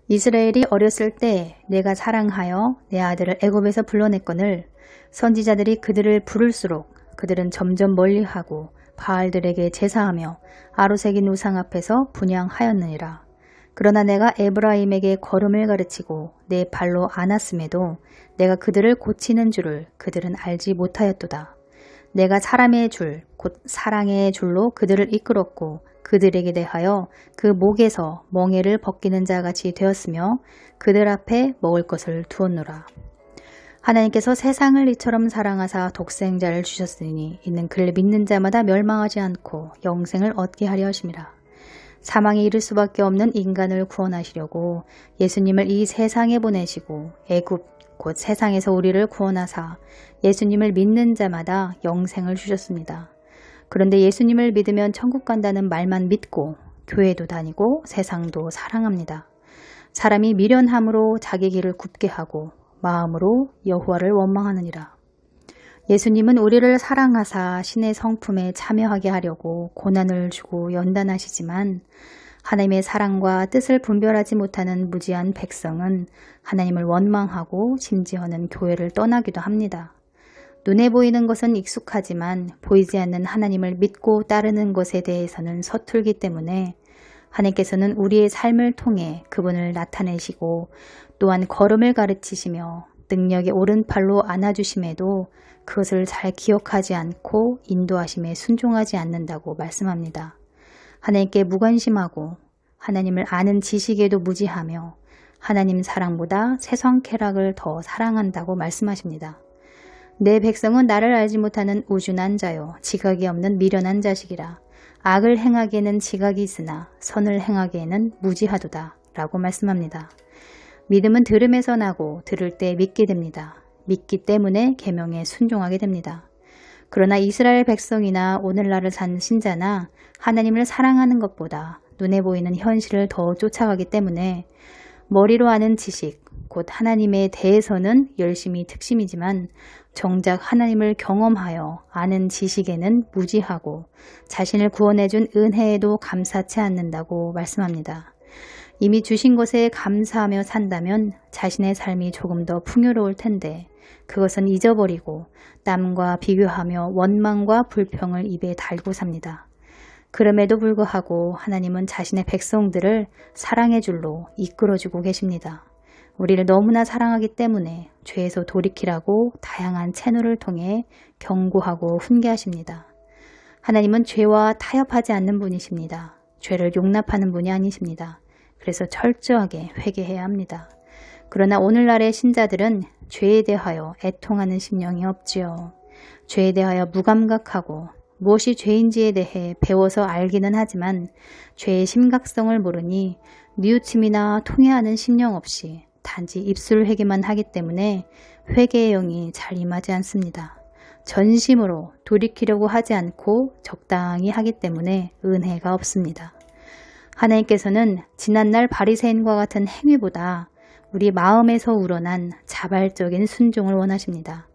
이스라엘이 어렸을 때 내가 사랑하여 내 아들을 애굽에서 불러냈거늘 선지자들이 그들을 부를수록 그들은 점점 멀리하고 바알들에게 제사하며 아로새긴 우상 앞에서 분향하였느니라. 그러나 내가 에브라임에게 걸음을 가르치고 내 발로 안았음에도 내가 그들을 고치는 줄을 그들은 알지 못하였도다. 내가 사람의 줄, 곧 사랑의 줄로 그들을 이끌었고 그들에게 대하여 그 목에서 멍에를 벗기는 자 같이 되었으며 그들 앞에 먹을 것을 두었노라. 하나님께서 세상을 이처럼 사랑하사 독생자를 주셨으니 이는 그를 믿는 자마다 멸망하지 않고 영생을 얻게 하려 하심이라. 사망에 이를 수밖에 없는 인간을 구원하시려고 예수님을 이 세상에 보내시고 애굽 곧 세상에서 우리를 구원하사 예수님을 믿는 자마다 영생을 주셨습니다. 그런데 예수님을 믿으면 천국 간다는 말만 믿고 교회도 다니고 세상도 사랑합니다. 사람이 미련함으로 자기 길을 굽게 하고 마음으로 여호와를 원망하느니라. 예수님은 우리를 사랑하사 신의 성품에 참여하게 하려고 고난을 주고 연단하시지만 하나님의 사랑과 뜻을 분별하지 못하는 무지한 백성은 하나님을 원망하고 심지어는 교회를 떠나기도 합니다. 눈에 보이는 것은 익숙하지만 보이지 않는 하나님을 믿고 따르는 것에 대해서는 서툴기 때문에 하나님께서는 우리의 삶을 통해 그분을 나타내시고 또한 걸음을 가르치시며 능력의 오른팔로 안아주심에도 그것을 잘 기억하지 않고 인도하심에 순종하지 않는다고 말씀합니다. 하나님께 무관심하고 하나님을 아는 지식에도 무지하며 하나님 사랑보다 세상 쾌락을 더 사랑한다고 말씀하십니다. 내 백성은 나를 알지 못하는 우준한 자요 지각이 없는 미련한 자식이라. 악을 행하기에는 지각이 있으나 선을 행하기에는 무지하도다 라고 말씀합니다. 믿음은 들음에서 나고 들을 때 믿게 됩니다. 믿기 때문에 계명에 순종하게 됩니다. 그러나 이스라엘 백성이나 오늘날을 사는 신자나 하나님을 사랑하는 것보다 눈에 보이는 현실을 더 쫓아가기 때문에 머리로 아는 지식, 곧 하나님에 대해서는 열심히 특심이지만 정작 하나님을 경험하여 아는 지식에는 무지하고 자신을 구원해준 은혜에도 감사치 않는다고 말씀합니다. 이미 주신 것에 감사하며 산다면 자신의 삶이 조금 더 풍요로울 텐데 그것은 잊어버리고 남과 비교하며 원망과 불평을 입에 달고 삽니다. 그럼에도 불구하고 하나님은 자신의 백성들을 사랑의 줄로 이끌어주고 계십니다. 우리를 너무나 사랑하기 때문에 죄에서 돌이키라고 다양한 채널을 통해 경고하고 훈계하십니다. 하나님은 죄와 타협하지 않는 분이십니다. 죄를 용납하는 분이 아니십니다. 그래서 철저하게 회개해야 합니다. 그러나 오늘날의 신자들은 죄에 대하여 애통하는 심령이 없지요. 죄에 대하여 무감각하고 무엇이 죄인지에 대해 배워서 알기는 하지만 죄의 심각성을 모르니 뉘우침이나 통회하는 심령 없이 단지 입술 회개만 하기 때문에 회개의 영이 잘 임하지 않습니다. 전심으로 돌이키려고 하지 않고 적당히 하기 때문에 은혜가 없습니다. 하나님께서는 지난날 바리새인과 같은 행위보다 우리 마음에서 우러난 자발적인 순종을 원하십니다.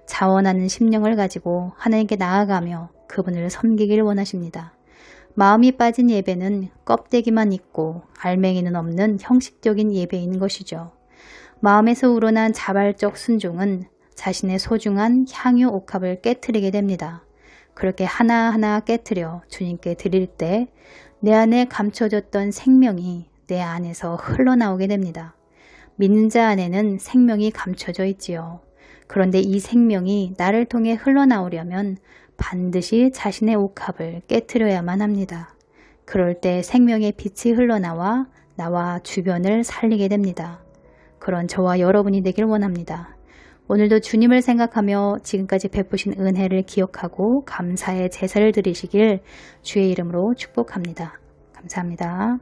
자원하는 심령을 가지고 하나님께 나아가며 그분을 섬기길 원하십니다. 마음이 빠진 예배는 껍데기만 있고 알맹이는 없는 형식적인 예배인 것이죠. 마음에서 우러난 자발적 순종은 자신의 소중한 향유 옥합을 깨트리게 됩니다. 그렇게 하나하나 깨트려 주님께 드릴 때 내 안에 감춰졌던 생명이 내 안에서 흘러나오게 됩니다. 믿는 자 안에는 생명이 감춰져 있지요. 그런데 이 생명이 나를 통해 흘러나오려면 반드시 자신의 옥합을 깨트려야만 합니다. 그럴 때 생명의 빛이 흘러나와 나와 주변을 살리게 됩니다. 그런 저와 여러분이 되길 원합니다. 오늘도 주님을 생각하며 지금까지 베푸신 은혜를 기억하고 감사의 제사를 드리시길 주의 이름으로 축복합니다. 감사합니다.